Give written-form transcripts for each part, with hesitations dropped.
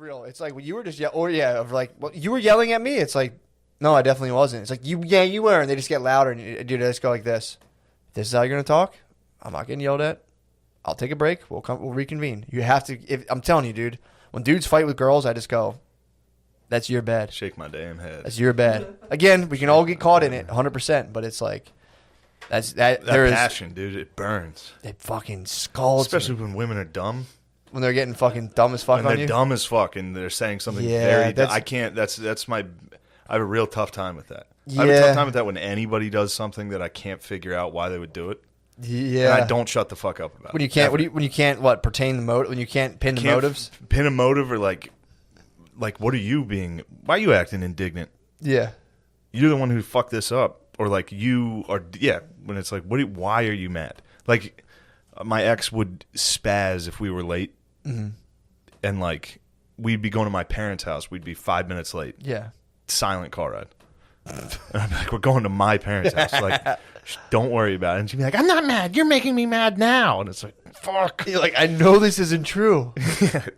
real. It's like, well, you were just, well, you were yelling at me. It's like, no, I definitely wasn't. It's like, you were. And they just get louder. And dude, I just go like this. This is how you're going to talk? I'm not getting yelled at. I'll take a break. We'll reconvene. You have to, I'm telling you, dude, when dudes fight with girls, I just go, that's your bad. Shake my damn head. That's your bad. Again, we can all get caught in it 100%, but it's like, that passion, dude, it burns. It fucking scalds. Especially when women are dumb. When they're getting fucking dumb as fuck on you. When they're dumb as fuck and they're saying something very dumb. I can't, I have a real tough time with that. Yeah. I have a tough time with that when anybody does something that I can't figure out why they would do it. Yeah. And I don't shut the fuck up about it. When you can't pertain the motive, when you can't pin the motives? Pin a motive or like what are you being, why are you acting indignant? Yeah. You're the one who fucked this up. Or like you are, when it's like, why are you mad? Like my ex would spaz if we were late. Mm-hmm. And like we'd be going to my parents' house. We'd be 5 minutes late. Yeah. Silent car ride. And I'd be like, we're going to my parents' house. Like, don't worry about it. And she'd be like, I'm not mad. You're making me mad now. And it's like, fuck. You're like, I know this isn't true.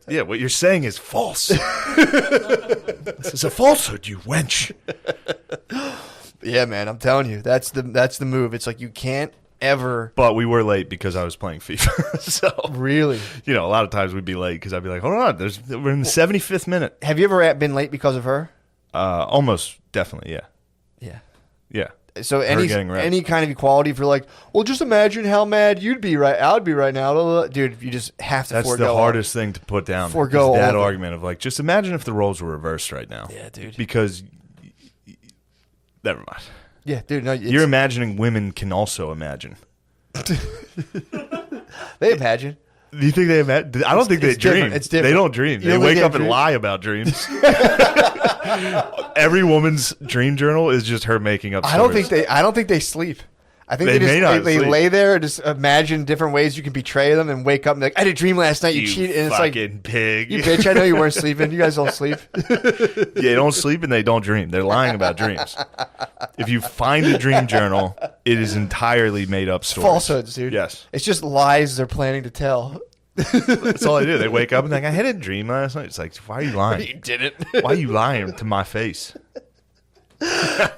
Yeah, what you're saying is false. This is a falsehood, you wench. Yeah, man, I'm telling you, that's the move. It's like you can't ever. But we were late because I was playing FIFA. So really, a lot of times we'd be late because I'd be like, hold on, we're in the 75th minute. Have you ever been late because of her? Almost definitely, yeah. Yeah. Yeah. So any kind of equality for like, well, just imagine how mad you'd be I'd be right now, dude. You just have to. That's forego the hardest thing to put down. Forego that argument of like, just imagine if the roles were reversed right now. Yeah, dude. Because. Never mind. Yeah, dude. No, you're imagining women can also imagine. They imagine. Do you think they imagine? I don't think they dream. It's different. They don't dream. They wake up and lie about dreams. Every woman's dream journal is just her making up stories. I don't think they sleep. I think they lay there and just imagine different ways you can betray them and wake up and be like, I had a dream last night, you cheated. And it's like, fucking pig. You bitch, I know you weren't sleeping. You guys don't sleep. Yeah, they don't sleep and they don't dream. They're lying about dreams. If you find a dream journal, it is entirely made up stories. Falsehoods, dude. Yes. It's just lies they're planning to tell. That's all they do. They wake up and they're like, I had a dream last night. It's like, why are you lying? You didn't. Why are you lying to my face?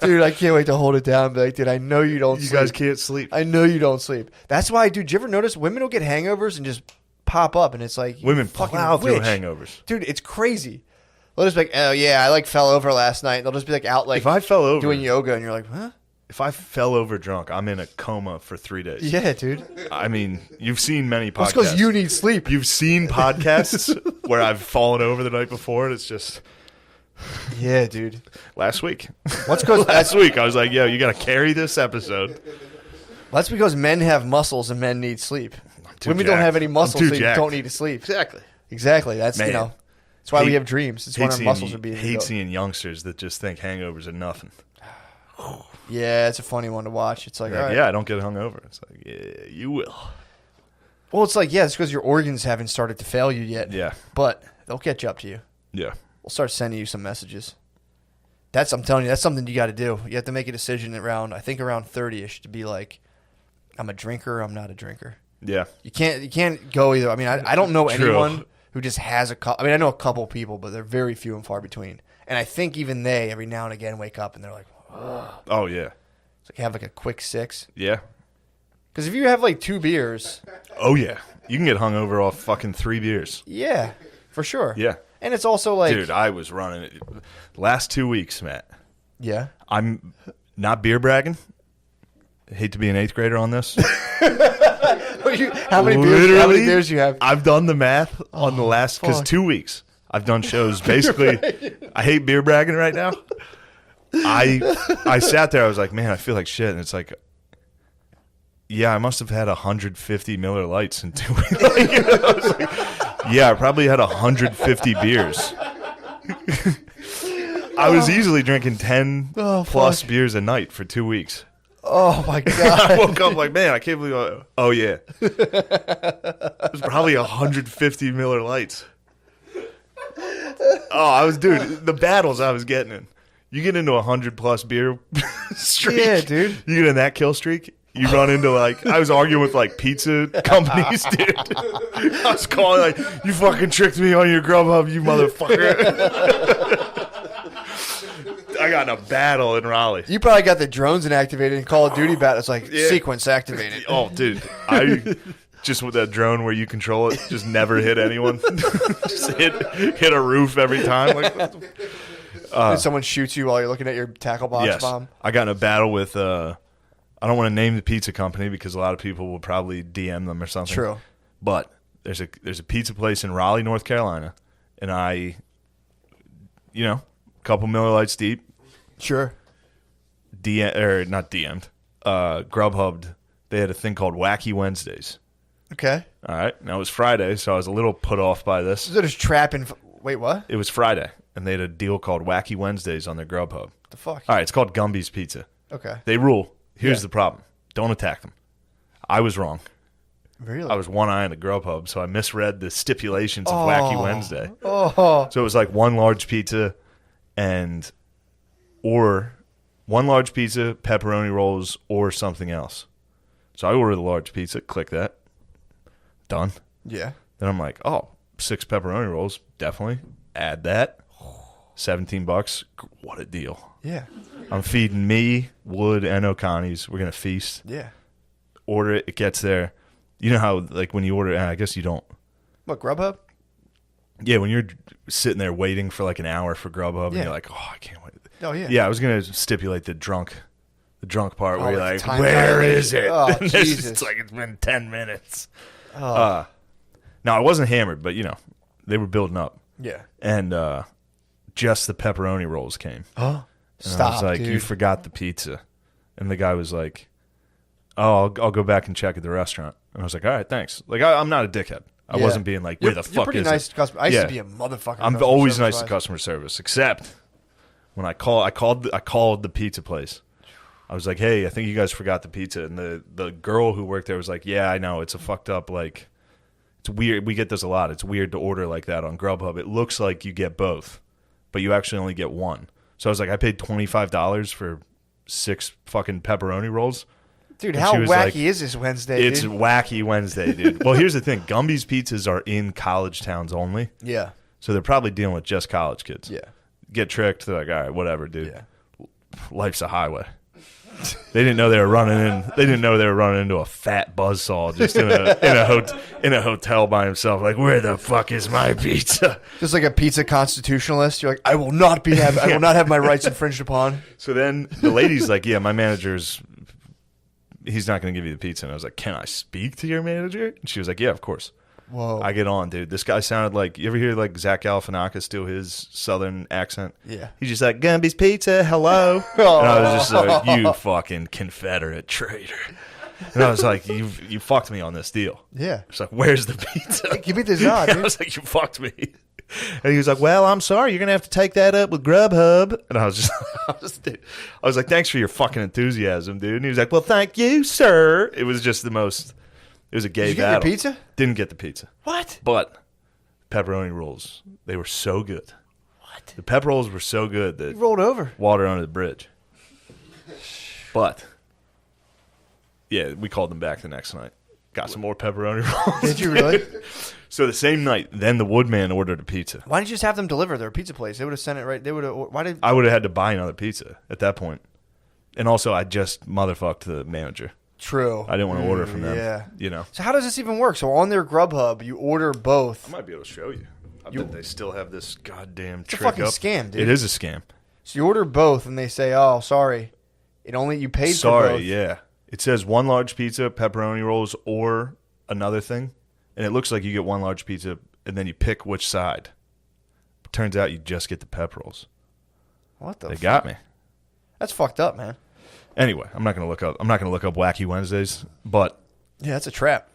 Dude, I can't wait to hold it down and be like, dude, I know you don't sleep. You guys can't sleep. I know you don't sleep. That's why, dude, did you ever notice women will get hangovers and just pop up and it's like, women plow through hangovers. Dude, it's crazy. They'll just be like, oh yeah, I like fell over last night. They'll just be like out like if I fell over doing yoga and you're like, huh? If I fell over drunk, I'm in a coma for 3 days. Yeah, dude. I mean, you've seen many podcasts. That's because you need sleep. You've seen podcasts where I've fallen over the night before and it's just... Yeah, dude. Last week. Last week I was like, yo, you got to carry this episode. That's because men have muscles and men need sleep. Women don't have any muscles, so you don't need to sleep. Exactly. That's, that's why we have dreams. It's when our muscles are being... Hate seeing youngsters that just think hangovers are nothing. Yeah, it's a funny one to watch. It's like, all right. Yeah, I don't get hungover. It's like, yeah, you will. Well, it's like, yeah, it's because your organs haven't started to fail you yet. Yeah. But they'll catch up to you. Yeah. We'll start sending you some messages. I'm telling you, that's something you got to do. You have to make a decision around 30-ish to be like, I'm a drinker, I'm not a drinker. Yeah. You can't go either. I mean, I don't know anyone who just has a couple. I mean, I know a couple people, but they're very few and far between. And I think even they, every now and again, wake up and they're like, ugh. Oh, yeah. It's like have like a quick 6. Yeah. Because if you have like 2 beers. Oh, yeah. You can get hungover off fucking 3 beers. Yeah, for sure. Yeah. And it's also like... Dude, I was running it. Last 2 weeks, Matt. Yeah? I'm not beer bragging. I hate to be an 8th grader on this. How many beers you have? I've done the math on the last... Because 2 weeks, I've done shows. Basically, I hate beer bragging right now. I sat there. I was like, man, I feel like shit. And it's like... Yeah, I must have had 150 Miller Lights in 2 weeks. I probably had 150 beers. I was easily drinking 10 plus beers a night for 2 weeks. Oh, my God. I woke up like, man, I can't believe oh, yeah. It was probably 150 Miller Lights. Dude, the battles I was getting in. You get into 100 plus beer streak. Yeah, dude. You get in that kill streak. You run into like I was arguing with like pizza companies, dude. I was calling like, you fucking tricked me on your Grubhub, you motherfucker. I got in a battle in Raleigh. You probably got the drones inactivated and Call of Duty battle. It's like sequence activated. Oh, dude, I just with that drone where you control it, just never hit anyone. Just hit a roof every time. Like, and someone shoots you while you're looking at your tackle box bomb. I got in a battle with. I don't want to name the pizza company because a lot of people will probably DM them or something. True, but there's a pizza place in Raleigh, North Carolina, and a couple Miller Lights deep. Sure. Not DM'd. Grubhubbed. They had a thing called Wacky Wednesdays. Okay. All right. Now it was Friday, so I was a little put off by this. Is it just trapping? Wait, what? It was Friday, and they had a deal called Wacky Wednesdays on their Grubhub. The fuck? All right, it's called Gumby's Pizza. Okay. They rule. Here's the problem. Don't attack them. I was wrong. Really? I was one eye on the Grubhub, so I misread the stipulations of Wacky Wednesday. Oh. So it was like one large pizza or one large pizza, pepperoni rolls, or something else. So I ordered the large pizza. Click that. Done. Yeah. Then I'm like, 6 pepperoni rolls. Definitely. Add that. $17. What a deal. Yeah. I'm feeding me, Wood, and O'Connie's. We're going to feast. Yeah. Order it. It gets there. You know how, like, when you order it, I guess you don't. What, Grubhub? Yeah, when you're sitting there waiting for like an hour for Grubhub, and you're like, I can't wait. Oh, yeah. Yeah, I was going to stipulate the drunk part where you're like, time where time. is it? Oh, And Jesus. it's like, it's been 10 minutes. Oh. No, I wasn't hammered, but, they were building up. Yeah. And just the pepperoni rolls came. Oh. And Stop, I was like, dude. you forgot the pizza. And the guy was like, I'll go back and check at the restaurant. And I was like, all right, thanks. Like, I'm not a dickhead. I wasn't being like, where the You're fuck pretty is nice it? to customer. I used to be a motherfucker. I'm always nice to customer service, except when I called the pizza place. I was like, hey, I think you guys forgot the pizza. And the girl who worked there was like, yeah, I know. It's a fucked up, like, it's weird. We get this a lot. It's weird to order like that on Grubhub. It looks like you get both, but you actually only get one. So I was like, I paid $25 for 6 fucking pepperoni rolls. Dude, And how she was wacky like, is this Wednesday, It's dude? Wacky Wednesday, dude. Well, here's the thing. Gumby's pizzas are in college towns only. Yeah. So they're probably dealing with just college kids. Yeah. Get tricked. They're like, all right, whatever, dude. Yeah. Life's a highway. They didn't know they were running in. They didn't know they were running into a fat buzzsaw just in a hotel by himself. Like, where the fuck is my pizza? Just like a pizza constitutionalist. You're like, I will not have my rights infringed upon. So then the lady's like, yeah, my manager's. He's not going to give you the pizza. And I was like, can I speak to your manager? And she was like, yeah, of course. Whoa. I get on, dude. This guy sounded like, you ever hear like Zach Galifianakis do his southern accent? Yeah. He's just like, Gumby's Pizza, hello. And I was just like, you fucking Confederate traitor. And I was like, you fucked me on this deal. Yeah. It's like, where's the pizza? Give me the Zod, I dude. was like, you fucked me. And he was like, well, I'm sorry. You're going to have to take that up with Grubhub. And I was like, thanks for your fucking enthusiasm, dude. And he was like, well, thank you, sir. It was just it was a gay Did you get battle. your pizza? Didn't get the pizza. What? But pepperoni rolls, they were so good. What? The pep rolls were so good that You rolled over. water under the bridge. But, yeah, we called them back the next night. Got some more pepperoni rolls. Did you really? So the same night, then the Woodman ordered a pizza. Why didn't you just have them deliver their pizza place? They would have sent it right. They would have. Why did? I would have had to buy another pizza at that point. And also, I just motherfucked the manager. True. I didn't want to order from them. Yeah. You know. So how does this even work? So on their Grubhub, you order both. I might be able to show you. I bet they still have this goddamn It's a trick fucking up. scam, dude. It is a scam. So you order both, and they say, "Oh, sorry, you paid for both." Sorry, yeah. It says one large pizza, pepperoni rolls, or another thing. And it looks like you get one large pizza, and then you pick which side. Turns out you just get the pep rolls. What the? They got me. That's fucked up, man. Anyway, I'm not gonna look up Wacky Wednesdays, but Yeah, that's a trap.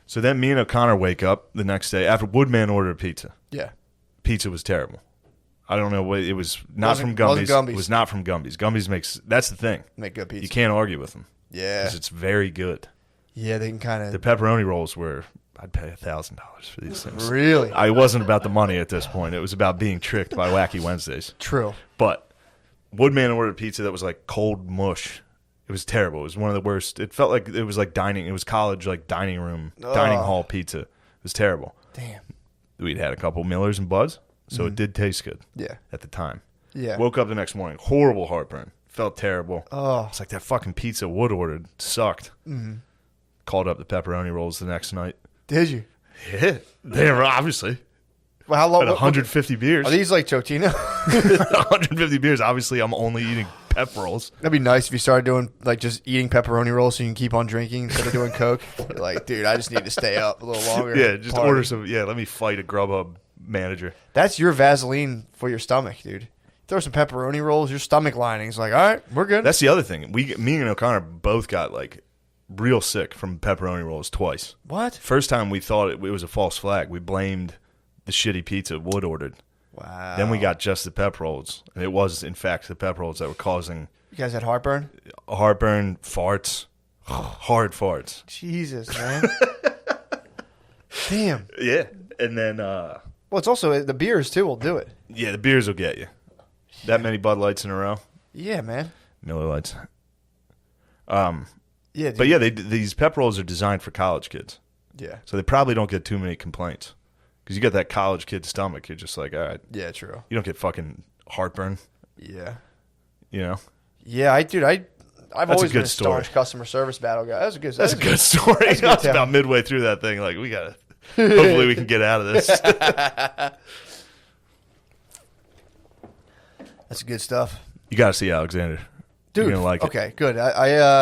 so then me and O'Connor wake up the next day after Woodman ordered a pizza. Yeah. Pizza was terrible. I don't know what it was. Not Wasn't- from wasn't Gumby's. Gumby's. It was not from Gumby's. Gumby's makes. That's the thing. Make good pizza. You can't argue with them. Yeah. 'Cause it's very good. Yeah, they can kind The of. pepperoni rolls were. I'd pay $1,000 for these things. Really? I wasn't about the money at this point. It was about being tricked by Wacky Wednesdays. True. But Woodman ordered a pizza that was like cold mush. It was terrible. It was one of the worst. It felt like it was like dining. It was college like dining hall pizza. It was terrible. Damn. We'd had a couple Millers and Buds, so it did taste good. Yeah. At the time. Yeah. Woke up the next morning, horrible heartburn. Felt terrible. Oh. It's like that fucking pizza Wood ordered sucked. Mm-hmm. Called up the pepperoni rolls the next night. Did you? Yeah, they were obviously. Well, how long? At 150 beers. Are these like Chotino? 150 beers. Obviously, I'm only eating pep rolls. That'd be nice if you started doing like just eating pepperoni rolls so you can keep on drinking instead of doing Coke. You're like, dude, I just need to stay up a little longer. Yeah, just Party. order some. Yeah, let me fight a Grubhub manager. That's your Vaseline for your stomach, dude. Throw some pepperoni rolls, your stomach lining's like, all right, we're good. That's the other thing. Me and O'Connor both got like real sick from pepperoni rolls twice. What? First time we thought it was a false flag. We blamed the shitty pizza Wood ordered. Wow. Then we got just the pep rolls, and it was in fact the pep rolls that were causing You guys had heartburn? heartburn, farts, hard farts. Jesus, man. Damn. Yeah, and then Well, it's also the beers too will do it. yeah, the beers will get you. That many Bud Lights in a row, Yeah, man. Miller Lights. Yeah, dude. But yeah, these pep rolls are designed for college kids, Yeah. so they probably don't get too many complaints. Because you got that college kid stomach, you're just like, all right, Yeah, true. you don't get fucking heartburn, Yeah. you know. Yeah, I've That's always a been good a story. staunch customer service battle guy. That's a good. That's a good story. That's a good It's tell. about midway through that thing, like we gotta. Hopefully, we can get out of this. That's good stuff, You gotta see Alexander, dude. You're gonna like it. Okay, good. You're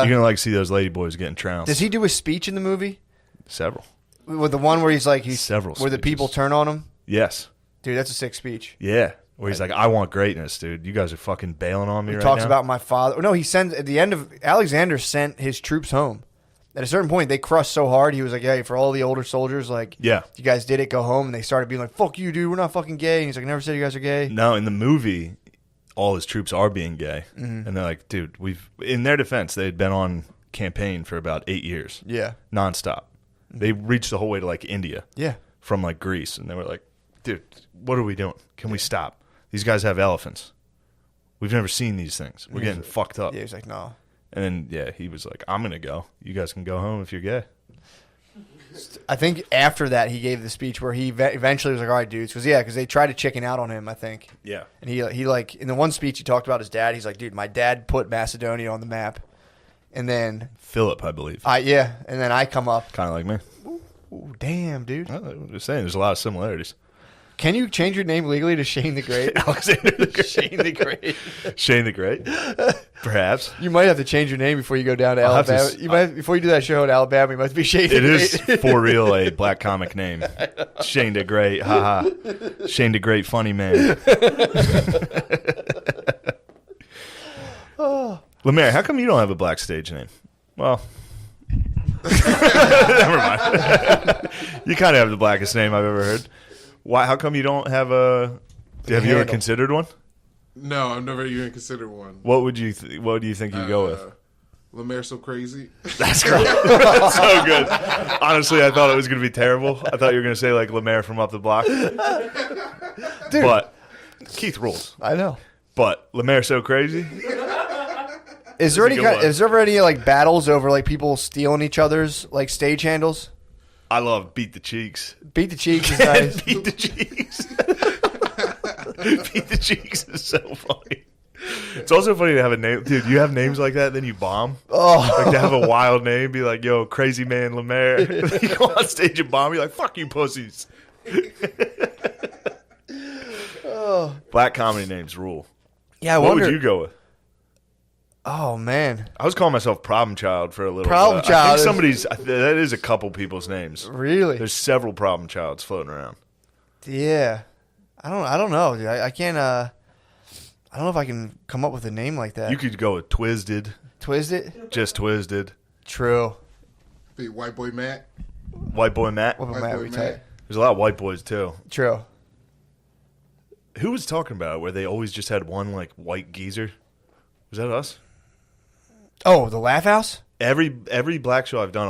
gonna like see those lady boys getting trounced. Does he do a speech in the movie Several. with the one where he's like Several where the speeches. people turn on him? Yes. Dude, that's a sick speech. Yeah. Where he's like, I want greatness, dude. You guys are fucking bailing on me He right talks now. about my father. No, he sends at the end of Alexander sent his troops home. At a certain point, they crushed so hard. He was like, "Hey, for all the older soldiers, like, Yeah. you guys did it. Go home." And they started being like, "Fuck you, dude. We're not fucking gay." And he's like, "I never said you guys are gay." No, in the movie, all his troops are being gay, Mm-hmm. and they're like, dude, in their defense, they had been on campaign for about 8 years, Yeah, nonstop. They reached the whole way to like India yeah, from like Greece, and they were like, dude, what are we doing? Can we stop? These guys have elephants. We've never seen these things. We're getting fucked up. yeah. He's like, "No." And then, yeah, he was like, I'm going to go. You guys can go home if you're gay. I think after that, he gave the speech where he eventually was like, "All right, dudes," because they tried to chicken out on him. I think, Yeah. and he like in the one speech he talked about his dad. He's like, "Dude, my dad put Macedonia on the map," and then Philip, I believe. and then I come up. Kind of like me. Ooh, damn, dude. I'm just saying, there's a lot of similarities. Can you change your name legally to Shane the Great? Alexander the Great. Shane the Great. Shane the Great. Perhaps. You might have to change your name before you go down to I'll have to Alabama. You might before you do that show in Alabama. You might be Shane. It the is Great. for real a black comic name. Shane the Great. Haha. Shane the Great, funny man. Lemaire, how come you don't have a black stage name? Well, never mind. You kind of have the blackest name I've ever heard. Why? How come you don't have a? Have you ever handle. considered one? No, I've never even considered one. What would you? What do you think you'd go with? Lemaire so crazy. That's great. That's so good. Honestly, I thought it was going to be terrible. I thought you were going to say like Lemaire from up the block. Dude. But Keith rules. I know. But Lemaire so crazy. Is there a any good kind, one. is there ever any like battles over like people stealing each other's like stage handles? I love beat the cheeks. Beat the cheeks is nice. Beat the cheeks. Beat the cheeks is so funny. It's also funny to have a name, dude. You have names like that, then you bomb. Oh, Like to have a wild name, be like, "Yo, crazy man Lemaire." You go on stage and bomb. You're like, "Fuck you, pussies." Black comedy names rule. yeah. I What wonder. would you go with? Oh man, I was calling myself Problem Child for a little. Problem bit. I Child think is- somebody's. That is a couple people's names. really? There's several Problem Childs floating around. Yeah. I don't know, dude. I can't. I don't know if I can come up with a name like that. You could go with Twisted, Twist it. just Twisted, True. The white boy Matt. White Boy Matt. What about White Matt boy Retight? Matt. There's a lot of white boys too. True. Who was talking about it where they always just had one like white geezer? Was that us? Oh, the Laugh House. Every black show I've done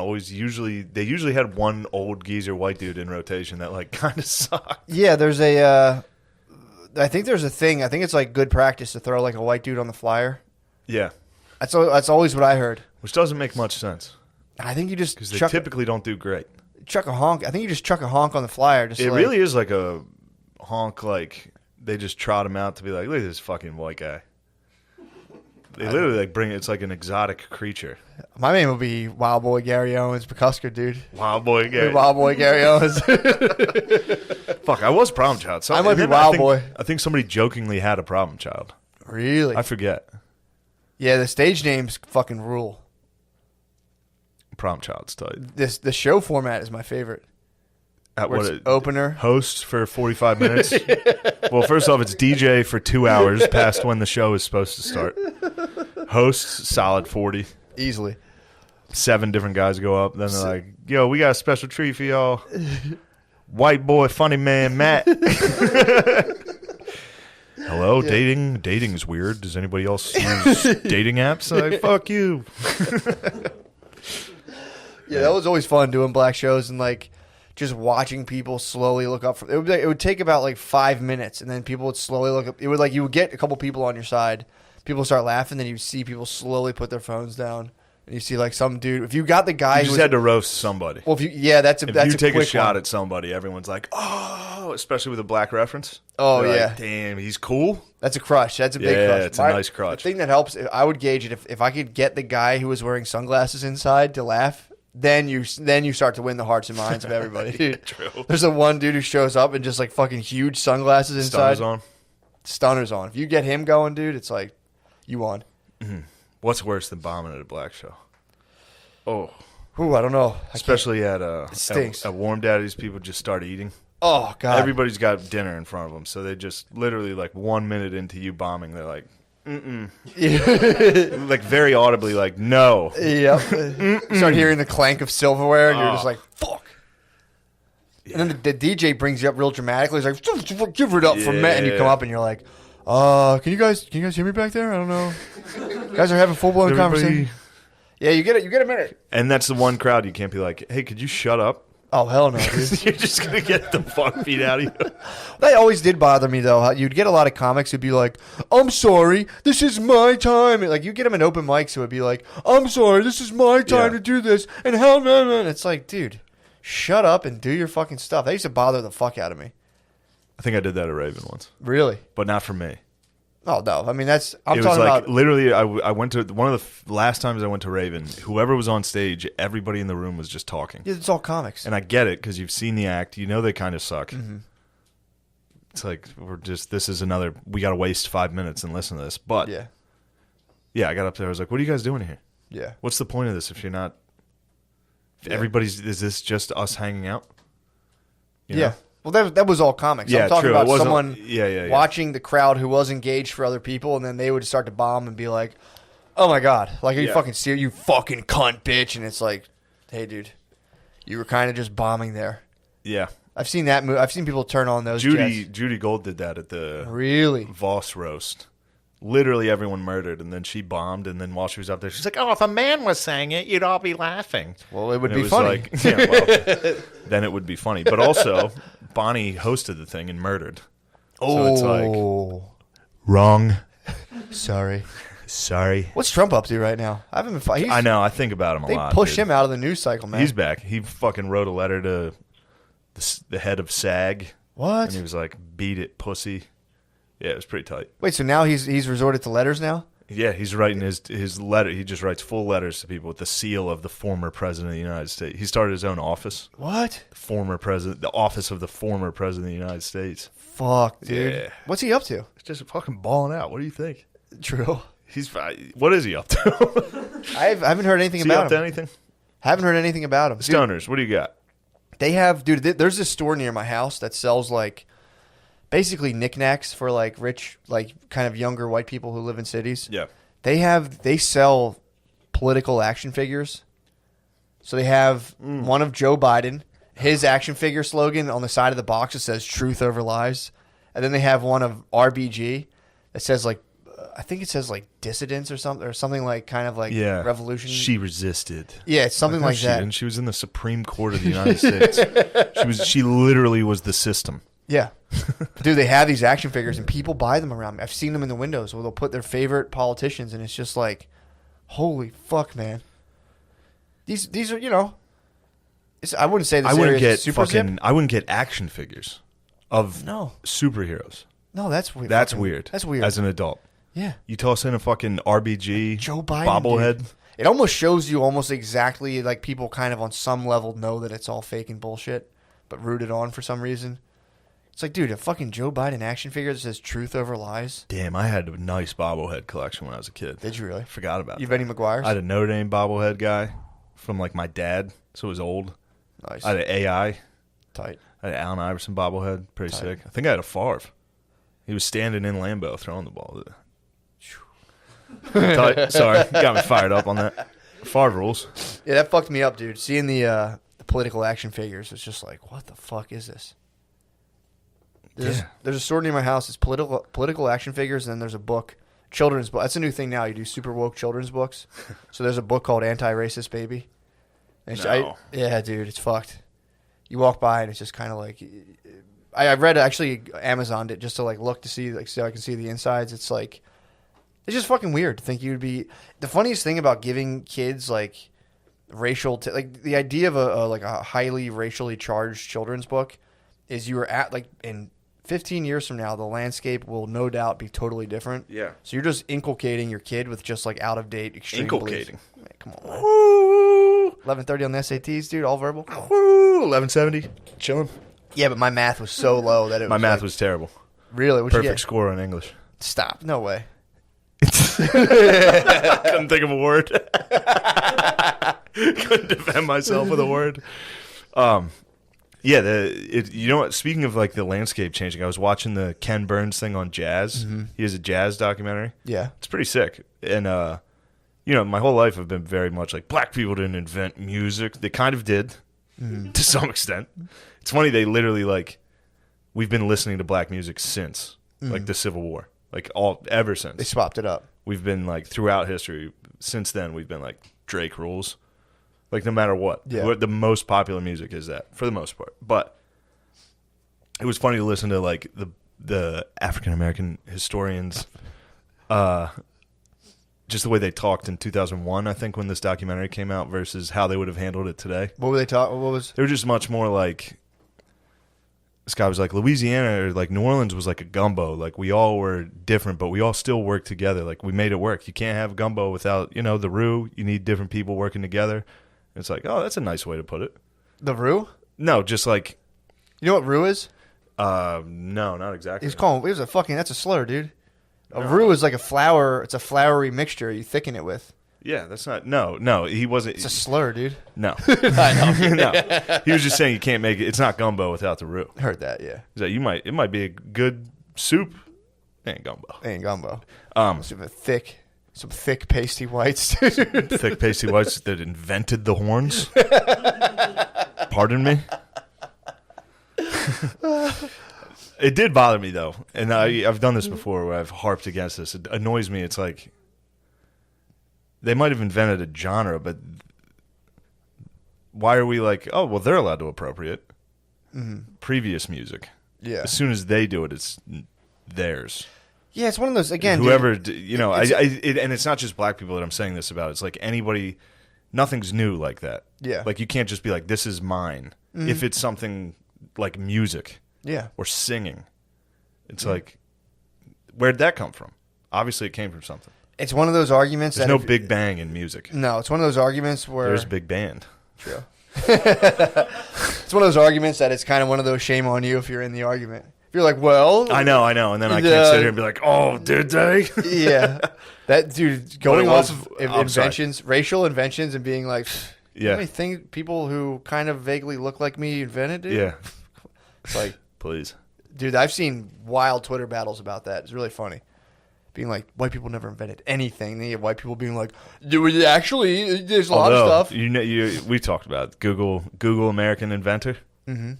they usually had one old geezer white dude in rotation that like kind of sucked. Yeah, there's a. I think there's a thing. I think it's like good practice to throw like a white dude on the flyer. Yeah, That's always what I heard. Which doesn't make much sense I think you just because they chuck typically don't do great. a honk. I think you just chuck a honk on the flyer. Just It like, really is like a honk, like they just trot him out to be like, look at this fucking white guy. They literally like bring it's like an exotic creature. My name will be Wild Boy Gary Owens, McCusker, dude. Wild boy Gary. Wild Boy Gary Owens. Fuck, I was problem child. I might be and then Wild think, Boy. I think somebody jokingly had a problem child. Really? I forget. Yeah, the stage names fucking rule. Problem child's tight. The show format is my favorite. At Where what it's opener. Host for 45 minutes. Well, first off, it's DJ for 2 hours past when the show is supposed to start. Hosts, solid 40. Easily. 7 different guys go up. Then they're like, yo, we got a special treat for y'all. White boy, funny man, Matt. Hello, dating. Dating is weird. Does anybody else use dating apps? Like, fuck you. Yeah, that was always fun doing black shows and like just watching people slowly look up. It would take about like 5 minutes, and then people would slowly look up. It would like you would get a couple people on your side. People start laughing, then you see people slowly put their phones down, and you see like some dude. If you got the guy You who just was, had to roast somebody. well, if you that's a If that's you a take a quick shot one. at somebody, everyone's like, oh, especially with a black reference. Oh, They're yeah. like, damn, he's cool. That's a crush. That's a big Yeah, crush. it's a nice crush. The thing that helps, I would gauge it if I could get the guy who was wearing sunglasses inside to laugh. Then you start to win the hearts and minds of everybody, dude. True. There's a one dude who shows up in just like fucking huge sunglasses inside. Stunners on. Stunners on. If you get him going, dude, it's like you won. What's worse than bombing at a black show? Oh, Ooh, I don't know. especially at stinks. at Warm Daddy's, people just start eating. Oh god. Everybody's got dinner in front of them, so they just literally like 1 minute into you bombing, they're like, like very audibly, like no. Yep. You start hearing the clank of silverware, and you're just Oh. like, fuck. And then the DJ brings you up real dramatically. He's like, give it up for Matt. And you come up and you're like, can you guys hear me back there? I don't know. Guys are having full blown Everybody- conversation. Yeah, you get a minute. And that's the one crowd you can't be like, hey, could you shut up? Oh hell no, dude. You're just gonna get the fuck beat out of you. That always did bother me though. How you'd get a lot of comics who'd be like, "I'm sorry, this is my time." And, like you get them in open mics who would be like, "I'm sorry, this is my time Yeah. to do this." And hell no, and it's like, dude, shut up and do your fucking stuff. That used to bother the fuck out of me. I think I did that at Raven once, Really? but not for me. Oh no, I mean I'm It was talking like about. literally, I went to one of the last times I went to Raven. Whoever was on stage, everybody in the room was just talking. Yeah, it's all comics. And I get it because you've seen the act. You know they kind of suck. Mm-hmm. It's like this is another. We got to waste 5 minutes and listen to this. But yeah, I got up there. I was like, "What are you guys doing here? Yeah. What's the point of this if you're not? If Yeah. everybody's is this just us hanging out? You know? Yeah. Well, that was all comics. Yeah, I'm talking true. It about wasn't- someone yeah. watching the crowd who was engaged for other people, and then they would start to bomb and be like, "Oh my god, like are you Yeah. fucking serious? You fucking cunt, bitch!" And it's like, "Hey, dude, you were kind of just bombing there." Yeah. I've seen that move. I've seen people turn on those. jets. Judy Gold did that at the Really? Voss roast. Literally everyone murdered, and then she bombed. And then while she was up there, she's like, "Oh, if a man was saying it, you'd all be laughing." Well, it would And be was funny. like, yeah, well, then it would be funny. But also, Bonnie hosted the thing and murdered. So it's like wrong. sorry. Sorry. What's Trump up to right now? I haven't been. I know. I think about him a They lot. pushed dude. him out of the news cycle, man. He's back. He fucking wrote a letter to the head of SAG, what? and he was like, "Beat it, pussy." Yeah, it was pretty tight. Wait, so now he's resorted to letters now? Yeah, he's writing his letter. He just writes full letters to people with the seal of the former president of the United States. He started his own office. What? The office of the former president of the United States. Fuck, dude. Yeah. What's he up to? It's just fucking balling out. What do you think? True. What is he up to? I haven't heard anything Is he about up him. to anything? Haven't heard anything about him. Dude, Stoners, what do you got? they have, dude. There's this store near my house that sells like, basically knickknacks for like rich, like kind of younger white people who live in cities. Yeah. They sell political action figures. So they have one of Joe Biden, his action figure slogan on the side of the box. It says "Truth over lies," and then they have one of RBG that says like, I think it says like dissidents or something like kind of like Yeah. revolution. She resisted. Yeah, it's something No, like she that. didn't. She was in the Supreme Court of the United States. She literally was the system. Yeah. Dude, they have these action figures and people buy them around me. I've seen them in the windows where they'll put their favorite politicians and it's just like, Holy fuck, man. These are, you know, I wouldn't say this I wouldn't area get is super fucking. zip. I wouldn't get action figures of No. superheroes. No, that's weird. That's Fucking- weird. That's weird. As an adult, yeah. you toss in a fucking RBG Joe Biden bobblehead. dude. It almost shows you almost exactly like people kind of on some level know that it's all fake and bullshit, but rooted on for some reason. It's like, dude, a fucking Joe Biden action figure that says truth over lies. Damn, I had a nice bobblehead collection when I was a kid. Did you really? Forgot about You've that. any McGuire's? I had a Notre Dame bobblehead guy from like my dad, so it was old. Nice. I had an AI. Tight. I had an Allen Iverson bobblehead, pretty Tight. sick. I think I had a Favre. He was standing in Lambeau throwing the ball. Tight. Sorry, got me fired up on that. Favre rules. Yeah, that fucked me up, dude. Seeing the political action figures, it's just like, what the fuck is this? There's a store near my house. It's political action figures, and then there's a book, children's book. That's a new thing now. You do super woke children's books. So there's a book called Anti-Racist Baby. And No. yeah, dude, it's fucked. You walk by and it's just kind of like, I read actually Amazoned it just to like look to see like so I can see the insides. It's like, it's just fucking weird to think you'd be. The funniest thing about giving kids like racial, like the idea of a highly racially charged children's book is you are at like in 15 years from now, the landscape will no doubt be totally different. Yeah. So you're just inculcating your kid with just like out of date extreme Inculcating. beliefs. Man, come on, man. Woo! 11:30 on the SATs, dude. All verbal. Woo! 1170. Chilling. Yeah, but my math was so low that it was My math like, was terrible. really what'd you Perfect get? score on English. Stop. No way. Couldn't think of a word. Couldn't defend myself with a word. Yeah, you know what? Speaking of like the landscape changing, I was watching the Ken Burns thing on jazz. Mm-hmm. He has a jazz documentary. Yeah. It's pretty sick. And you know, my whole life I've been very much like black people didn't invent music. They kind of did to some extent. It's funny they literally like we've been listening to black music since like the Civil War. Like ever since. They swapped it up. We've been like throughout history since then we've been like Drake rules. Like no matter what. Yeah. The most popular music is that for the most part. But it was funny to listen to like the African American historians just the way they talked in 2001 I think when this documentary came out versus how they would have handled it today. What were they talking? What was? They were just much more like this guy was like Louisiana or like New Orleans was like a gumbo. Like we all were different, but we all still worked together. Like we made it work. You can't have gumbo without, you know, the roux. You need different people working together. It's like, oh, that's a nice way to put it. The roux? No, just like, You know what roux is? no, not exactly. He's calling. It was a fucking. That's a slur, dude. A roux is like a flour. It's a floury mixture you thicken it with. Yeah, that's not. No, he wasn't. It's a slur, dude. No, I know. no. He was just saying you can't make it. It's not gumbo without the roux. Heard that? Yeah. He's like, it might be a good soup. It ain't gumbo. Ain't gumbo. Um, Some thick pasty whites, dude. thick pasty whites that invented the horns. Pardon me. It did bother me though, and I've done this before where I've harped against this. It annoys me. It's like they might have invented a genre, but why are we like, oh well, they're allowed to appropriate previous music. Yeah. As soon as they do it, it's theirs. Yeah, it's one of those again. Whoever dude, you know, and it's not just black people that I'm saying this about. It's like anybody. Nothing's new like that. Yeah. Like you can't just be like, this is mine. If it's something like music Yeah. or singing, it's like, where'd that come from? Obviously, it came from something. It's one of those arguments. There's that no if- Big Bang in music. No, it's one of those arguments where There's Big Band. True. It's one of those arguments that it's kind of one of those shame on you if you're in the argument. If you're like, well, I know, and then I can't sit here and be like, oh, did they? yeah, that dude going was- off of I'm sorry. inventions, racial inventions, and being like, Yeah. how many things people who kind of vaguely look like me invented, dude? Yeah, It's like, please. dude, I've seen wild Twitter battles about that. It's really funny. Being like, white people never invented anything. Then you have white people being like, dude, actually, there's a lot of Although, stuff. You know, we talked about it. Google American inventor. Mm-hmm.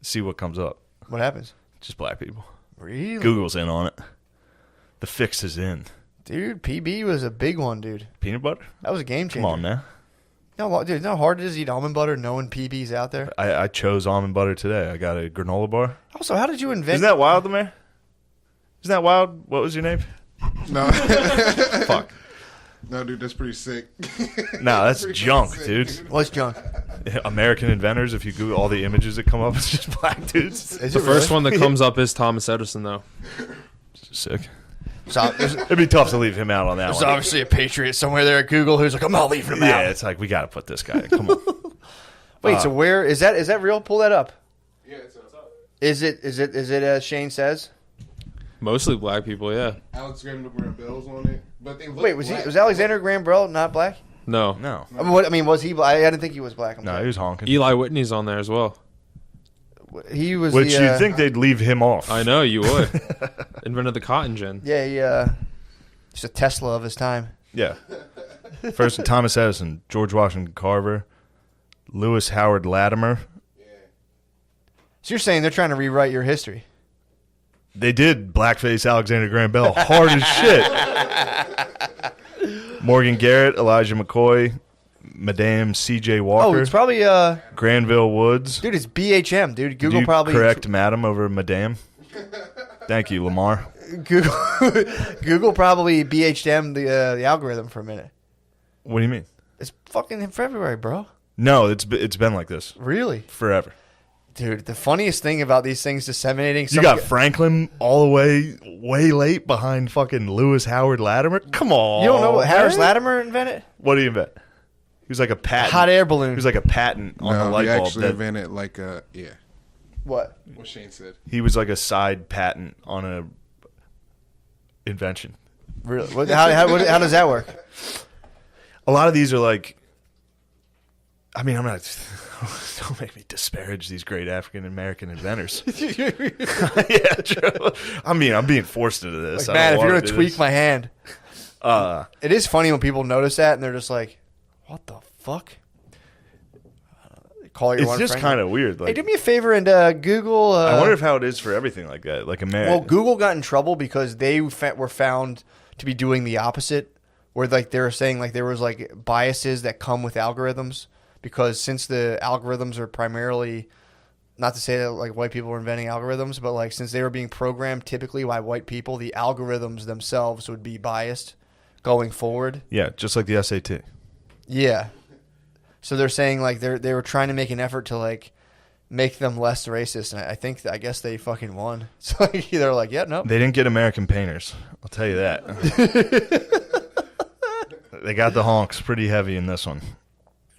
See what comes up. What happens? Just black people. Really? Google's in on it. The fix is in. Dude, PB was a big one, dude. Peanut butter? That was a game changer. Come on now. No, dude, you know how hard it is to eat almond butter knowing PB's out there? I chose almond butter today. I got a granola bar. Also, how did you invent... Isn't that wild, Lemaire? Isn't that wild? What was your name? No. Fuck. No, dude, that's pretty sick. No, that's Pretty junk, sick, dude. What's junk? American inventors. If you Google all the images that come up, it's just black dudes. Is The it first really? one that comes up is Thomas Edison, though. Sick. So, there's It'd be tough to leave him out on that one. obviously a patriot somewhere there at Google who's like, I'm not leaving him Yeah, out. it's like we got to put this guy. Come on. Wait, so where is that? Is that real? Pull that up. Yeah, it's up. Is it as Shane says? Mostly black people, yeah. Alex Graham wearing bells on it, but they look Wait, was black. Alexander Graham Bell not black? No. No, I mean, was he? I didn't think he was black. I'm no, sorry. he was honking. Eli Whitney's on there as well. He was. Which the, you'd think they'd leave him off. I know, you would. Invented the cotton gin. Yeah, he's a Tesla of his time. Yeah. First, Thomas Edison, George Washington Carver, Lewis Howard Latimer. So you're saying they're trying to rewrite your history? They did blackface Alexander Graham Bell hard as shit. Morgan Garrett, Elijah McCoy, Madame C.J. Oh, Walker, it's probably Granville Woods. dude. It's BHM, dude. Did Google you probably correct Madam over Madame? Thank you, Lamar. Google Google probably BHM the algorithm for a minute. What do you mean? It's fucking in February, bro. No, it's been like this Really, forever. dude. The funniest thing about these things disseminating. You got Franklin all the way late behind fucking Lewis Howard Latimer. Come on, You don't know what Harris man. Latimer invented? What do you invent? He was like a patent. Hot air balloon. He was like a patent on the No, light he bulb. actually That, invented like a What? what Shane said. he was like a side patent on a invention. Really? How does that work? A lot of these are like, I mean, I'm not. Don't make me disparage these great African American inventors. Yeah, true. I mean, I'm being forced into this. Like, I man, don't if you're wanna gonna do tweak this. my hand, it is funny when people notice that and they're just like, "What the fuck?" Call your It's one just friend. kind of weird. Like, Hey, do me a favor and Google. I wonder if how it is for everything like that, like America. Well, Google got in trouble because they were found to be doing the opposite, where like they were saying like there was like biases that come with algorithms because since the algorithms are primarily, not to say that like white people were inventing algorithms, but like since they were being programmed typically by white people, the algorithms themselves would be biased going forward. Yeah, just like the SAT. Yeah. So they're saying like they were trying to make an effort to like make them less racist, and I guess they fucking won. So like, they're like, yeah, no. They didn't get American painters. I'll tell you that. They got the honks pretty heavy in this one.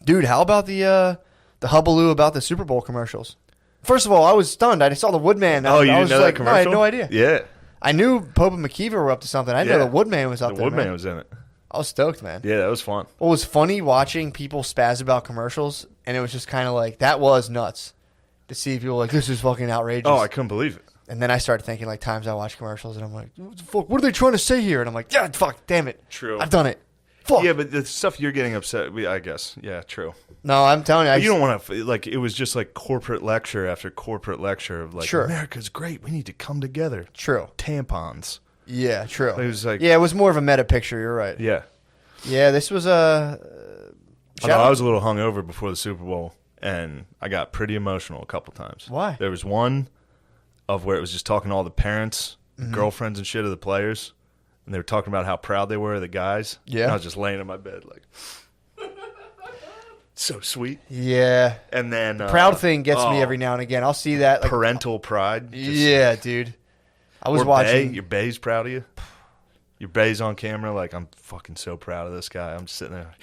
Dude, how about the hullabaloo about the Super Bowl commercials? First of all, I was stunned. I saw the Woodman. Oh, you I didn't was know like, that no, I commercial? had no idea. Yeah. I knew Pope and McKeever were up to something. I didn't know Yeah. the Woodman was up The there. Woodman man. was in it. I was stoked, man. Yeah, that was fun. What was funny watching people spaz about commercials, and it was just kind of like that was nuts to see people like this is fucking outrageous. Oh, I couldn't believe it. And then I started thinking like times I watch commercials, and I'm like, what the fuck? What are they trying to say here? And I'm like, yeah, fuck, damn it, True. I've done it. Fuck. Yeah, but the stuff you're getting upset with, I guess. Yeah, true. No, I'm telling you, But you don't want to, like, it was just like corporate lecture after corporate lecture of like, Sure. America's great. We need to come together. True. Tampons. Yeah, true. It was like, Yeah, it was more of a meta picture. You're right. yeah. Yeah, this was a. Although I was a little hungover before the Super Bowl, and I got pretty emotional a couple times. Why? There was one of where it was just talking to all the parents, Mm-hmm. girlfriends, and shit of the players, and they were talking about how proud they were of the guys. Yeah. And I was just laying in my bed like, so sweet. Yeah. And then Proud thing gets me every now and again. I'll see that. Like, parental pride. Just- yeah, dude. I was or watching. Bay, your Bay's proud of you. Your Bay's on camera. Like, I'm fucking so proud of this guy. I'm just sitting there.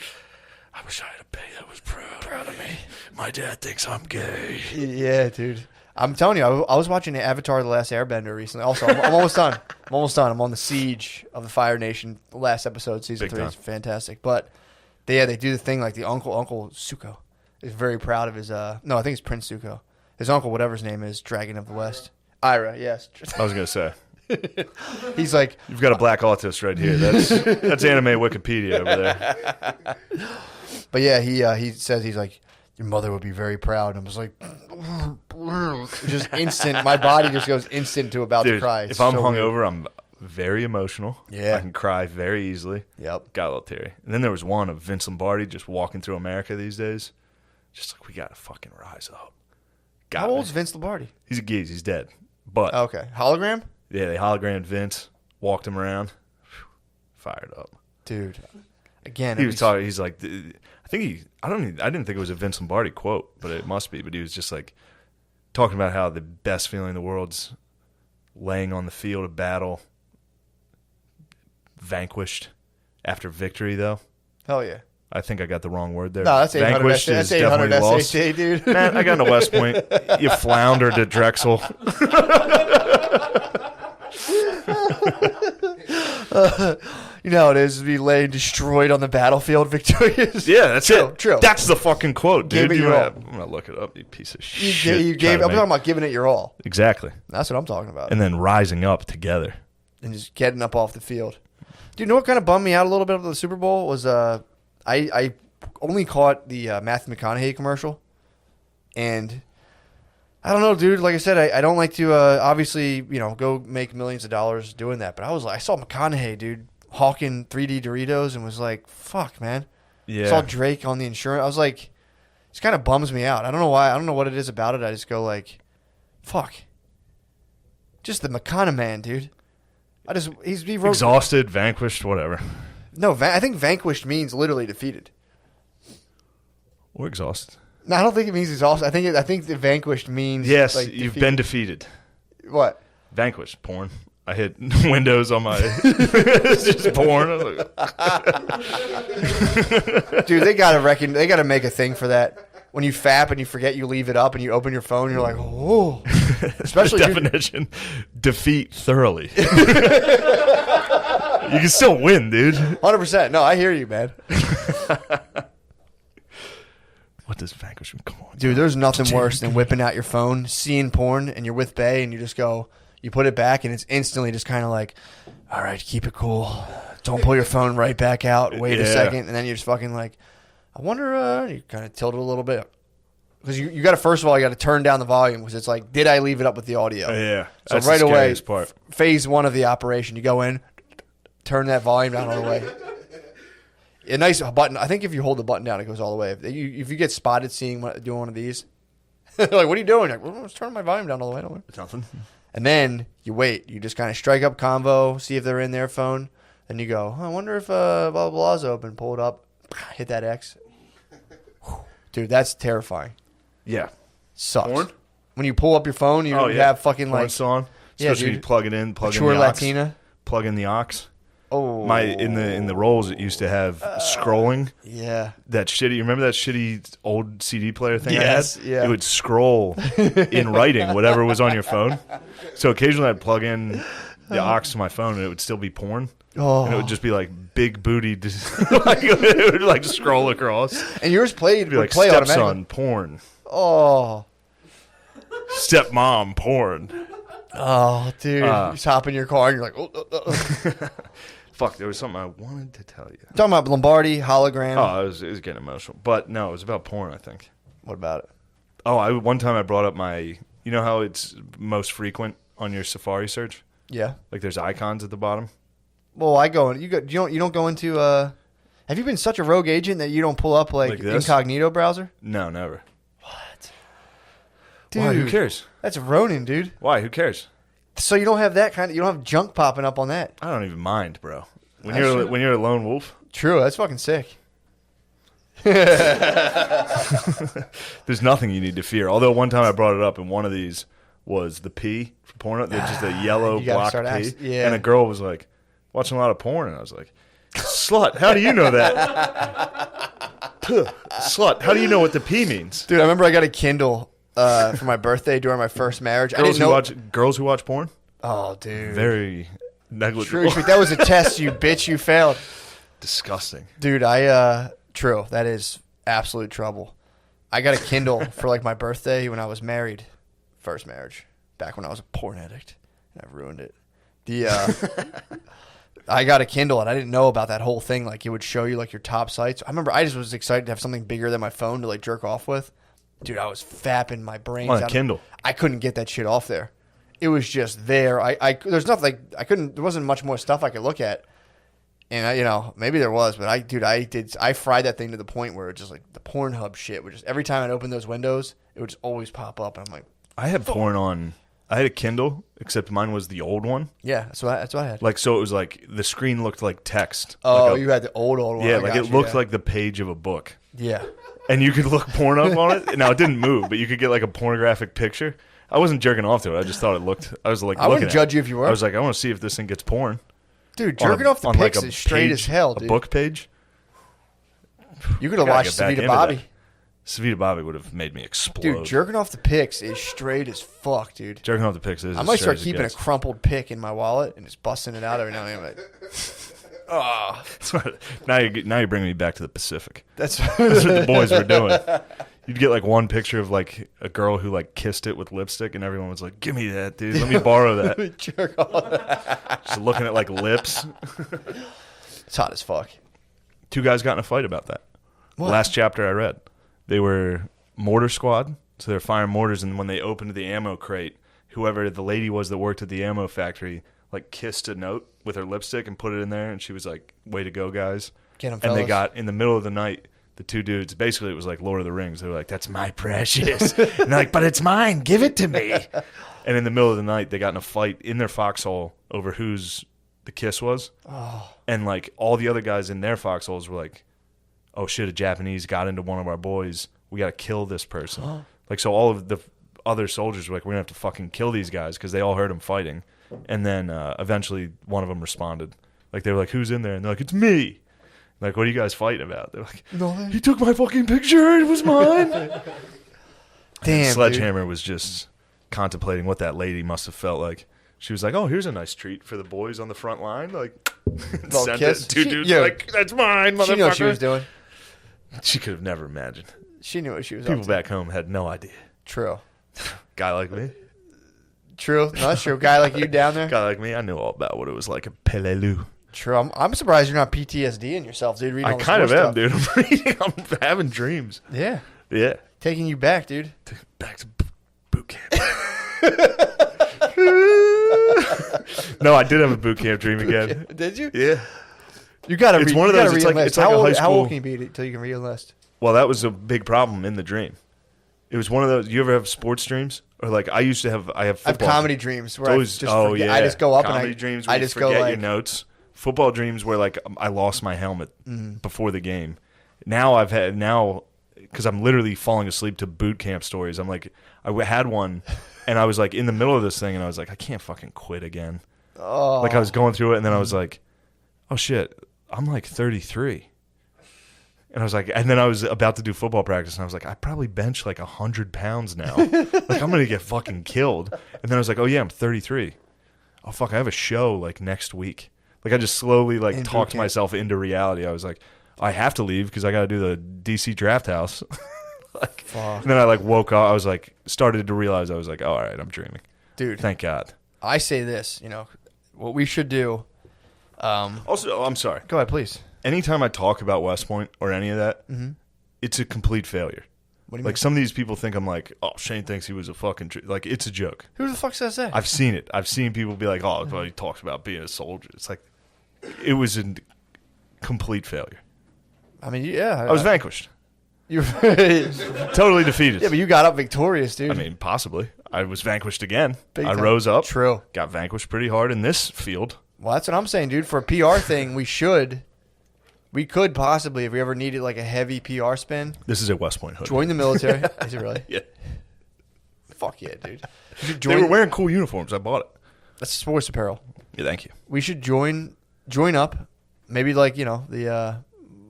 I wish I had a Bay that was proud of me. My dad thinks I'm gay. Yeah, dude. I'm telling you, I was watching Avatar: The Last Airbender recently. Also, I'm almost done. I'm almost done. I'm on the siege of the Fire Nation. The last episode, season Big 3 is time. fantastic. But they do the thing like the Uncle Zuko is very proud of his. No, I think it's Prince Zuko. His uncle, whatever his name is, Dragon of the West. Ira, yes. I was gonna say He's like, you've got a black autist right here. That's anime Wikipedia over there. but yeah, he says he's like, your mother would be very proud. And I was like, just instant. My body just goes instant to about to Dude, cry. if It's I'm so weird. hungover, I'm very emotional. Yeah. I can cry very easily. Yep. Got a little teary. And then there was one of Vince Lombardi just walking through America these days. Just like, we gotta fucking rise up. How old's Vince Lombardi? He's a geez. He's dead. But Okay, hologram, yeah, they hologrammed Vince, walked him around, fired up. dude. Again, He was talking. He's like, I didn't think it was a Vince Lombardi quote, but it must be. But he was just like talking about how the best feeling in the world's laying on the field of battle, vanquished after victory. Though, hell yeah. I think I got the wrong word there. No, that's 800. Vanquished That's is 800 definitely lost. SAT, dude. Man, I got into West Point. You floundered at Drexel. You know how it is to be laying destroyed on the battlefield, victorious. Yeah, that's True, it. true. That's the fucking quote, Gave dude. it your all. I'm gonna look it up. You piece of You, shit. you gave. I'm talking about giving it your all. Exactly, That's what I'm talking about. and then rising up together. And just getting up off the field. Dude, you know what kind of bummed me out a little bit of the Super Bowl was I only caught the Matthew McConaughey commercial, and I don't know, dude. Like I said, I don't like to obviously go make millions of dollars doing that, but I saw McConaughey, dude, hawking 3D Doritos, and was like, fuck, man. Yeah, Saw Drake on the insurance. I was like, this kind of bums me out. I don't know why. I don't know what it is about it. I just go like, fuck. Just the McConaughey man, dude. He wrote exhausted, vanquished, whatever. No, I think vanquished means literally defeated. Or exhausted. No, I don't think it means exhausted. I think the vanquished means Yes, like, you've defeat. been defeated. What? Vanquished. Porn. I hit Windows on my. It's just porn. I was like, Dude, they gotta make a thing for that. When you fap and you forget you leave it up and you open your phone, you're like, oh. Especially the definition: defeat thoroughly. You can still win, dude. 100%. No, I hear you, man. What does vanquish mean? Come on, Dude, there's nothing worse than whipping out your phone, seeing porn, and you're with Bae, and you just go, you put it back, and it's instantly just kind of like, all right, keep it cool. Don't pull your phone right back out. Wait a Yeah. second. And then you're just fucking like, I wonder, you kind of tilt it a little bit. Because you got to, first of all, you got to turn down the volume because it's like, did I leave it up with the audio? Yeah. So That's right the away, scariest part. phase one of the operation, you go in, turn that volume down all the way. A nice button. I think if you hold the button down, it goes all the way. If you get spotted doing one of these, like, what are you doing? Like, well, I was turning my volume down all the way. Don't worry. It's nothing. And then you wait. You just kind of strike up Convo, see if they're in their phone. Then you go, I wonder if blah, blah, blah's open. Pull it up. Hit that X. Dude, that's terrifying. Yeah. Sucks. Porn? When you pull up your phone, you have fucking porn like song. Yeah, Especially dude. you plug it in, plug in mature the aux. Latina. Plug in the aux. Oh, In the rolls it used to have scrolling. yeah. That shitty. You remember that shitty old CD player thing Yes, I had? yeah. It would scroll in writing whatever was on your phone. So occasionally I'd plug in the aux to my phone and it would still be porn. Oh, And it would just be like big booty. Like, it would like scroll across. It'd and yours be like play automatically. stepson porn, Oh, stepmom porn. oh, dude, you just hop in your car and you're like, oh. Fuck, there was something I wanted to tell you. Talking about Lombardi hologram. Oh, it was getting emotional, but no, it was about porn. I think. What about it? Oh, one time I brought up my. You know how it's most frequent on your Safari search? Yeah. Like there's icons at the bottom. Well, I go in. You don't go into. Have you been such a rogue agent that you don't pull up like this? incognito browser? No, never. Dude, Why? Who cares? That's Ronin, dude. Why? Who cares? So you don't have that kind of. You don't have junk popping up on that. I don't even mind, bro. When That's you're true. when you're a lone wolf, True. That's fucking sick. there's nothing you need to fear. Although one time I brought it up, and one of these was the P for porn. They're just a yellow You gotta block start P. yeah. And a girl was like, watching a lot of porn, and I was like, slut, how do you know that? Slut, how do you know what the P means? Dude, I remember I got a Kindle for my birthday during my first marriage. I didn't know. Girls who watch porn, Oh, dude. very negligible. True. That was a test, you bitch. You failed. Disgusting. Dude, true. That is absolute trouble. I got a Kindle for like my birthday when I was married. First marriage. Back when I was a porn addict. And I ruined it. I got a Kindle and I didn't know about that whole thing. Like it would show you like your top sites. I remember I just was excited to have something bigger than my phone to like jerk off with. Dude, I was fapping my brains On a out. Kindle. I couldn't get that shit off there. It was just there. There's nothing like I couldn't. There wasn't much more stuff I could look at. And maybe there was, but I fried that thing to the point where it just like the Pornhub shit would just every time I'd open those windows, it would just always pop up, and I'm like, I had porn on I had a Kindle, except mine was the old one. Yeah, that's what I had. Like, so it was like the screen looked like text. Oh, like you had the old one. yeah, I like got it you, looked yeah. like the page of a book. Yeah. And you could look porn up on it. Now, it didn't move, but you could get like a pornographic picture. I wasn't jerking off to it. I just thought it looked, I was like, I wouldn't judge you if you were. I was like, I want to see if this thing gets porn. Dude, jerking off the pics is straight as hell, dude. A book page? You could have Gotta watched get back Savita into Bobby. that. Savita Bobby would have made me explode. Dude, jerking off the pics is straight as fuck, dude. Jerking off the pics is I as might straight start as it keeping a gets. crumpled pic in my wallet and just busting it out every now and then. Like, oh, now you're bringing me back to the Pacific. that's That's what the boys were doing. You'd get like one picture of like a girl who like kissed it with lipstick, and everyone was like, "Give me that, dude. Let me borrow that." jerk off. Just looking at like lips. It's hot as fuck. Two guys got in a fight about that. What? Last chapter I read, they were mortar squad, so they're firing mortars, and when they opened the ammo crate, whoever the lady was that worked at the ammo factory like kissed a note with her lipstick and put it in there, and she was like, "Way to go, guys!" Get 'em, And fellas. they got in the middle of the night. The two dudes, basically, it was like Lord of the Rings. They were like, "That's my precious," and they're like, "But it's mine. Give it to me." And in the middle of the night, they got in a fight in their foxhole over whose the kiss was. Oh, And like all the other guys in their foxholes were like, "Oh shit, a Japanese got into one of our boys. We got to kill this person." Like, so all of the other soldiers were like, "We're gonna have to fucking kill these guys," because they all heard them fighting. And then eventually one of them responded. Like, they were like, "Who's in there?" And they're like, "It's me." Like, "What are you guys fighting about?" They're like, Nothing. "He took my fucking picture. It was mine." damn, Sledgehammer was just contemplating what that lady must have felt like. She was like, "Oh, here's a nice treat for the boys on the front line." Like, Little sent kiss. it. Two She- dudes yeah. like, "That's mine, dude. motherfucker." She knew what she was doing. She could have never imagined. She knew what she was People up to. back home had no idea. True. Guy like me, True. No, that's true. Guy like you down there. guy like me, I knew all about what it was like at Peleliu. True. I'm surprised you're not PTSD in yourself, dude. Reading I all this kind of war am, stuff. dude. I'm reading. I'm having dreams. Yeah. Yeah. Taking you back, dude. Back to boot camp. No, I did have a boot camp dream again. Did you? Yeah. You gotta. It's read, one of you gotta those, it's like- re-enlist. it's like how a old, high How old school- can you be till you can re-enlist? Well, that was a big problem in the dream. It was one of those. You ever have sports dreams? Or like I used to have. I have I have football. comedy dreams where It's I always, just oh forget. yeah. I just go up comedy and dreams where I you just go forget like your notes. Football dreams where like I lost my helmet Mm-hmm. before the game. Now because I'm literally falling asleep to boot camp stories. I'm like I had one, and I was like in the middle of this thing, and I was like I can't fucking quit again. oh, Like I was going through it, and then I was like, oh shit, I'm like 33. And I was like, and then I was about to do football practice, and I was like, I probably bench like 100 pounds now. Like I'm gonna get fucking killed. And then I was like, oh yeah, I'm 33. Oh fuck, I have a show like next week. Like I just slowly like In boot talked camp. myself into reality. I was like, I have to leave because I got to do the DC draft house. Like, Fuck. and then I like woke up. I was like, started to realize I was like, oh, all right, I'm dreaming. dude. Thank God. I say this. You know what we should do. Also, I'm sorry. Go ahead, please. Anytime I talk about West Point or any of that, it's a complete failure. What do you Like mean? some of these people think I'm like, oh, Shane thinks he was a fucking like it's a joke. Who the fuck says that? I've seen it. I've seen people be like, oh, well, he talks about being a soldier. It's like it was a complete failure. I mean, yeah. I was vanquished, You. Yeah, totally defeated. but you got up victorious, dude. I mean, possibly. I was vanquished again. Big I time. rose up. True. Got vanquished pretty hard in this field. Well, that's what I'm saying, dude. For a PR thing, we could possibly, if we ever needed like a heavy PR spin, This is a West Point hood. join the military. Is it really? Yeah. Fuck yeah, dude. We should They were wearing cool uniforms. I bought it. That's sports apparel. Yeah, thank you. We should join up. Maybe like the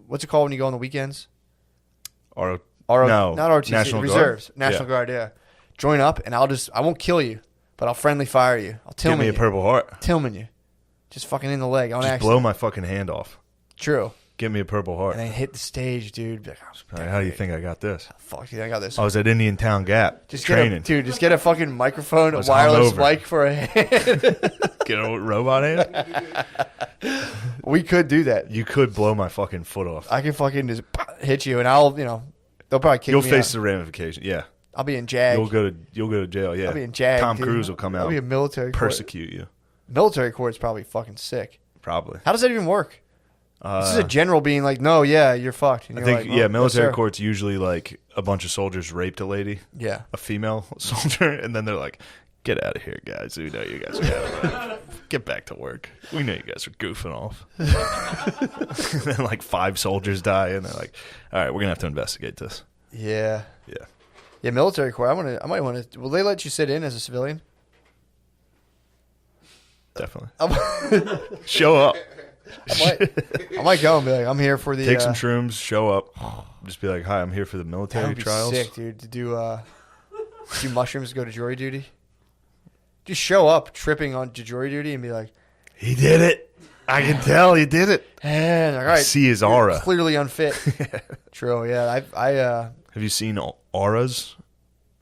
what's it called when you go on the weekends? No, Not ROTC. National Reserves. Guard? National Yeah. Guard. Yeah. Join up, and I won't kill you, but I'll friendly fire you. I'll Give Tillman me a you. Purple Heart. Tillman you. Just fucking in the leg on Just accident. blow my fucking hand off. True. Give me a Purple Heart. And then hit the stage, dude. Be like, oh, All right, how do you think I got this? fuck, dude, I got this. I was at Indian Town Gap Just training. Just get a fucking microphone, a was wireless hungover. mic for a hand. Get a robot hand. We could do that. You could blow my fucking foot off. I can fucking just hit you, and I'll, they'll probably kick You'll me face out. the ramification. Yeah, I'll be in JAG. you'll go to jail. Yeah, I'll be in JAG. Tom dude. Cruise will come I'll out, be in military court. persecute you. Military court's probably fucking sick. Probably. How does that even work? This is a general being like, no, yeah, you're fucked. And I you're think like, oh, yes, military sir. court's usually like a bunch of soldiers raped a lady, Yeah. a female soldier, and then they're like, Get out of here, guys. We know you guys are out of Get back to work. We know you guys are goofing off. And then like 5 soldiers die, and they're like, all right, we're going to have to investigate this. Yeah. Yeah. Yeah, military corps. I might want to. Will they let you sit in as a civilian? Definitely. I Show up. might go and be like, I'm here for the. Take some shrooms, show up. Just be like, hi, I'm here for the That military would be trials. sick, dude. To do mushrooms, go to jury duty. Just show up tripping on to jury duty and be like, He did it. I can tell he did it. and all right, See his you're aura. clearly unfit. True. Yeah. Have you seen auras?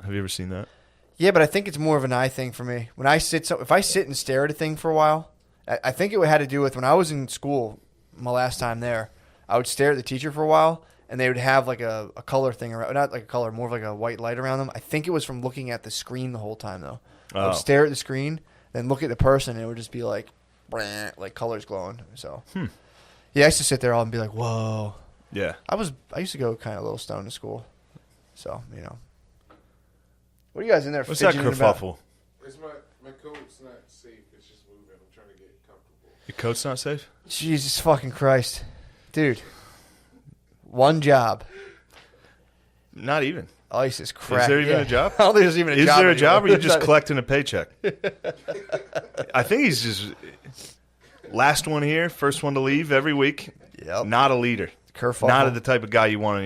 Have you ever seen that? Yeah, but I think it's more of an eye thing for me. When I sit, if I sit and stare at a thing for a while, I think it had to do with when I was in school, my last time there, I would stare at the teacher for a while, and they would have like a color thing around, not like a color, more of like a white light around them. I think it was from looking at the screen the whole time, though. I would stare at the screen, then look at the person, and it would just be like, like colors glowing. So, yeah, I used to sit there all and be like, whoa. Yeah. I used to go kind of a little stoned to school. So, you know. What are you guys in there What's that fidgeting about? kerfuffle? It's my coat's not safe. It's just moving. I'm trying to get comfortable. Your coat's not safe? Jesus fucking Christ. Dude. One job. Not even. Oh, he's just crap. Is there even a job? I don't think there's even a Is job. there a job, or are you just anymore. collecting a paycheck? I think he's just last one here, first one to leave every week. Yep. Not a leader. Kerfuffle. Not the type of guy you want in